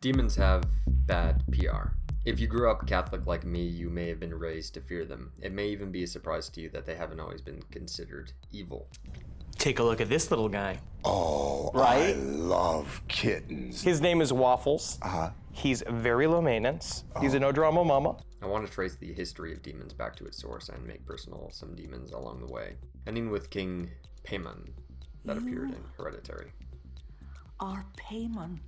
Demons have bad PR. If you grew up Catholic like me, you may have been raised to fear them. It may even be a surprise to you that they haven't always been considered evil. Take a look at this little guy. Oh, Right? I love kittens. His name is Waffles. He's very low maintenance. He's a no drama mama. I want to trace the history of demons back to its source and make personal some demons along the way, ending with King Paimon that appeared in Hereditary. Our Paimon.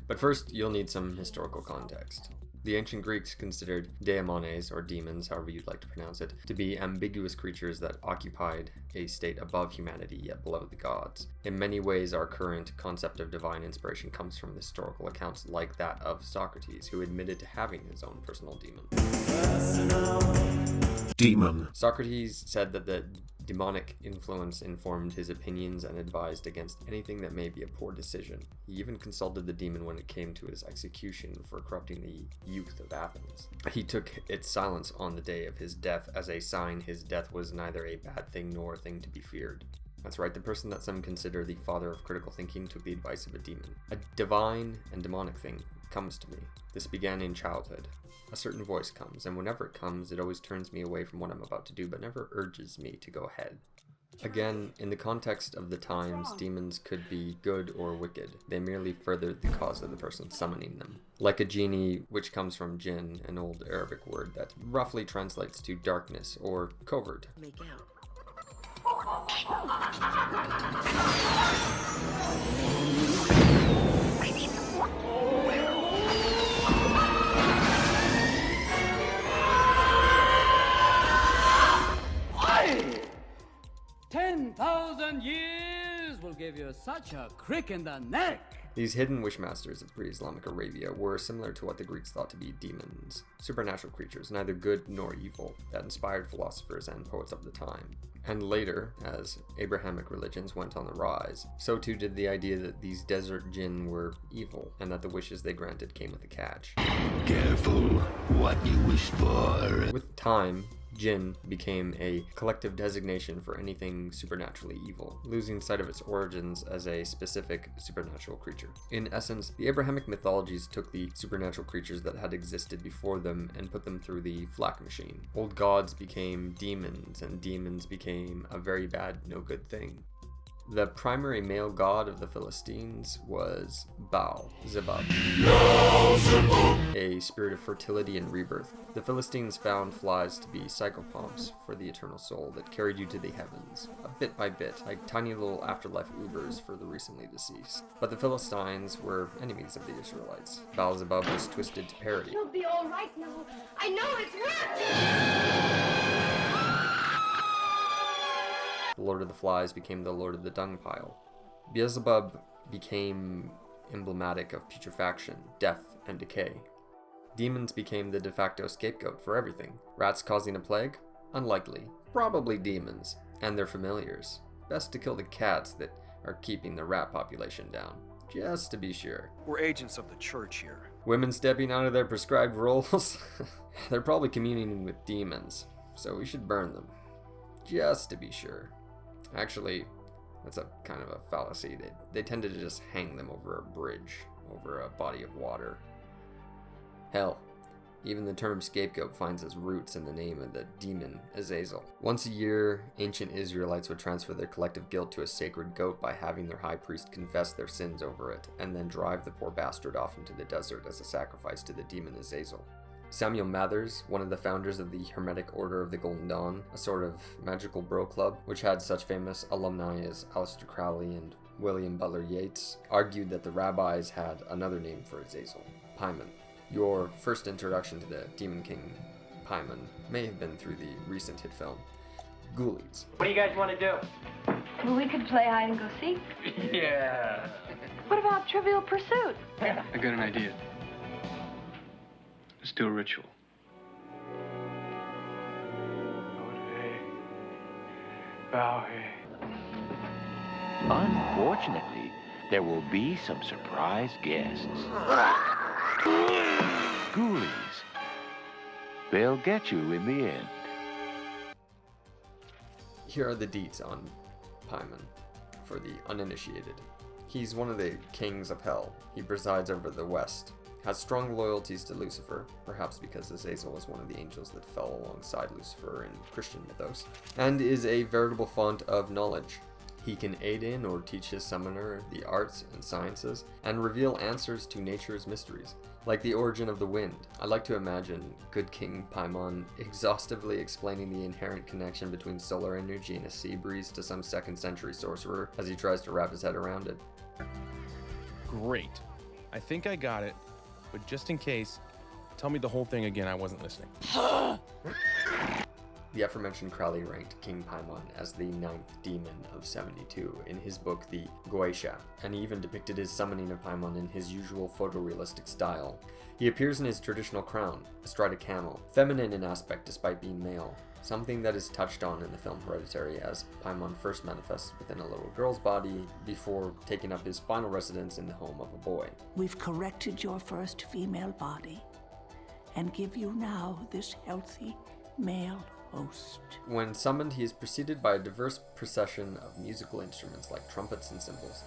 But first, you'll need some historical context. The ancient Greeks considered daimones, or demons, however you'd like to pronounce it, to be ambiguous creatures that occupied a state above humanity yet below the gods. In many ways, our current concept of divine inspiration comes from historical accounts like that of Socrates, who admitted to having his own personal demon. Socrates said that the demonic influence informed his opinions and advised against anything that may be a poor decision. He even consulted the demon when it came to his execution for corrupting the youth of Athens. He took its silence on the day of his death as a sign his death was neither a bad thing nor a thing to be feared. That's right, the person that some consider the father of critical thinking took the advice of a demon. A divine and demonic thing comes to me. This began in childhood. A certain voice comes, and whenever it comes, it always turns me away from what I'm about to do, but never urges me to go ahead. Again, in the context of the times, demons could be good or wicked. They merely furthered the cause of the person summoning them. Like a genie, which comes from jinn, an old Arabic word that roughly translates to darkness or covert. Make out. Why? 10,000 years will give you such a crick in the neck. These hidden wishmasters of pre-Islamic Arabia were similar to what the Greeks thought to be demons, supernatural creatures, neither good nor evil, that inspired philosophers and poets of the time. And later, as Abrahamic religions went on the rise, so too did the idea that these desert jinn were evil, and that the wishes they granted came with a catch. Careful what you wish for. With time, jinn became a collective designation for anything supernaturally evil, losing sight of its origins as a specific supernatural creature. In essence, the Abrahamic mythologies took the supernatural creatures that had existed before them and put them through the flak machine. Old gods became demons, and demons became a very bad, no good thing. The primary male god of the Philistines was Baal-zebub, a spirit of fertility and rebirth. The Philistines found flies to be psychopomps for the eternal soul that carried you to the heavens, bit by bit, like tiny little afterlife Ubers for the recently deceased. But the Philistines were enemies of the Israelites. Baal-zebub was twisted to parody. You'll be all right now. I know it's working! The Lord of the Flies became the Lord of the Dung Pile. Beelzebub became emblematic of putrefaction, death, and decay. Demons became the de facto scapegoat for everything. Rats causing a plague? Unlikely. Probably demons, and their familiars. Best to kill the cats that are keeping the rat population down, just to be sure. We're agents of the church here. Women stepping out of their prescribed roles? They're probably communing with demons, so we should burn them, just to be sure. Actually, that's a kind of a fallacy. They tended to just hang them over a bridge, over a body of water. Hell, even the term scapegoat finds its roots in the name of the demon Azazel. Once a year, ancient Israelites would transfer their collective guilt to a sacred goat by having their high priest confess their sins over it, and then drive the poor bastard off into the desert as a sacrifice to the demon Azazel. Samuel Mathers, one of the founders of the Hermetic Order of the Golden Dawn, a sort of magical bro club, which had such famous alumni as Aleister Crowley and William Butler Yeats, argued that the rabbis had another name for Azazel, Paimon. Your first introduction to the Demon King, Paimon, may have been through the recent hit film, Ghoulies. What do you guys want to do? Well, we could play hide and go seek. Yeah. What about Trivial Pursuit? I got an idea. Let's do a ritual. Unfortunately, there will be some surprise guests. Ghoulies. They'll get you in the end. Here are the deets on Paimon for the uninitiated. He's one of the kings of hell. He presides over the West, has strong loyalties to Lucifer, perhaps because Azazel was one of the angels that fell alongside Lucifer in Christian mythos, and is a veritable font of knowledge. He can aid in or teach his summoner the arts and sciences, and reveal answers to nature's mysteries, like the origin of the wind. I like to imagine good King Paimon exhaustively explaining the inherent connection between solar energy and a sea breeze to some 2nd century sorcerer as he tries to wrap his head around it. Great. I think I got it, but just in case, tell me the whole thing again. I wasn't listening. The aforementioned Crowley ranked King Paimon as the 9th demon of 72 in his book The Goetia, and he even depicted his summoning of Paimon in his usual photorealistic style. He appears in his traditional crown, astride a camel, feminine in aspect despite being male, something that is touched on in the film Hereditary as Paimon first manifests within a little girl's body before taking up his final residence in the home of a boy. We've corrected your first female body and give you now this healthy male host. When summoned, he is preceded by a diverse procession of musical instruments like trumpets and cymbals.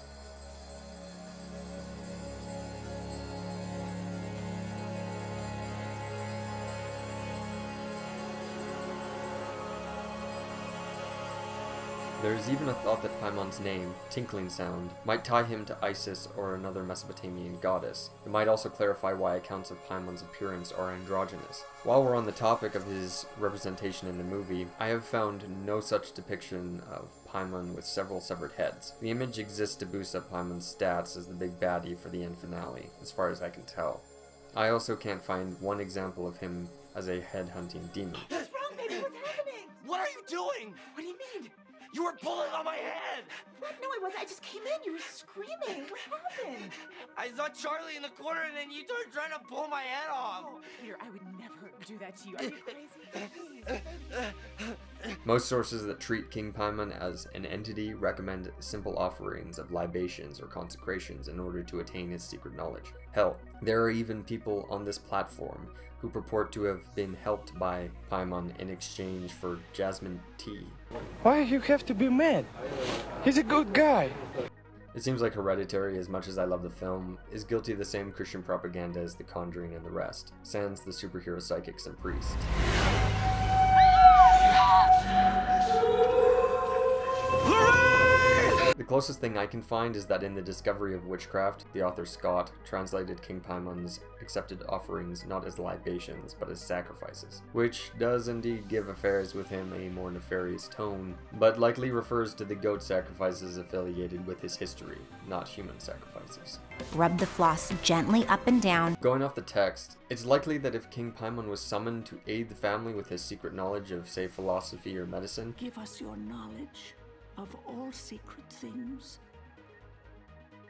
There is even a thought that Paimon's name, Tinkling Sound, might tie him to Isis or another Mesopotamian goddess. It might also clarify why accounts of Paimon's appearance are androgynous. While we're on the topic of his representation in the movie, I have found no such depiction of Paimon with several severed heads. The image exists to boost up Paimon's stats as the big baddie for the end finale, as far as I can tell. I also can't find one example of him as a head-hunting demon. What's wrong, baby? What's happening? What are you doing? What do you mean? You were pulling on my head! What? No, I wasn't. I just came in. You were screaming. What happened? I saw Charlie in the corner and then you started trying to pull my head off. Oh, Peter, I would never do that to you. Are you crazy? Please. Most sources that treat King Paimon as an entity recommend simple offerings of libations or consecrations in order to attain his secret knowledge. Hell, there are even people on this platform who purport to have been helped by Paimon in exchange for jasmine tea. Why you have to be mad? He's a good guy. It seems like Hereditary, as much as I love the film, is guilty of the same Christian propaganda as The Conjuring and the rest, sans the superhero psychics and priests. The closest thing I can find is that in The Discovery of Witchcraft, the author Scott translated King Paimon's accepted offerings not as libations, but as sacrifices, which does indeed give affairs with him a more nefarious tone, but likely refers to the goat sacrifices affiliated with his history, not human sacrifices. Rub the floss gently up and down. Going off the text, it's likely that if King Paimon was summoned to aid the family with his secret knowledge of, say, philosophy or medicine, Give us your knowledge of all secret things.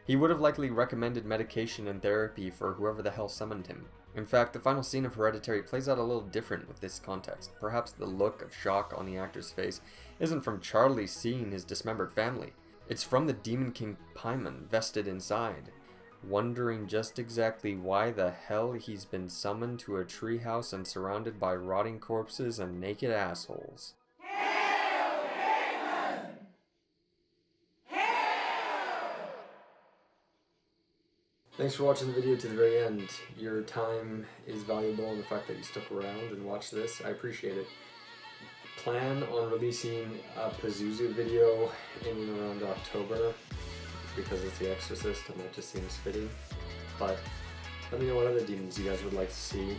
he would have likely recommended medication and therapy for whoever the hell summoned him. In fact, the final scene of Hereditary plays out a little different with this context. Perhaps the look of shock on the actor's face isn't from Charlie seeing his dismembered family. It's from the Demon King Paimon vested inside, wondering just exactly why the hell he's been summoned to a treehouse and surrounded by rotting corpses and naked assholes. Thanks for watching the video to the very end. Your time is valuable, and the fact that you stuck around and watched this, I appreciate it. Plan on releasing a Pazuzu video in and around October, because it's The Exorcist and that just seems fitting. But let me know what other demons you guys would like to see,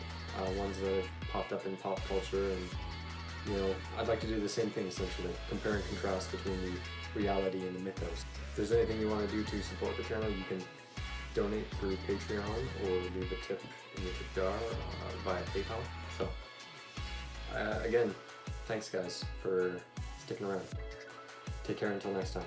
ones that have popped up in pop culture, and you know, I'd like to do the same thing essentially, compare and contrast between the reality and the mythos. If there's anything you want to do to support the channel, you can donate through Patreon or leave a tip in the tip jar via PayPal. So, again, thanks guys for sticking around. Take care until next time.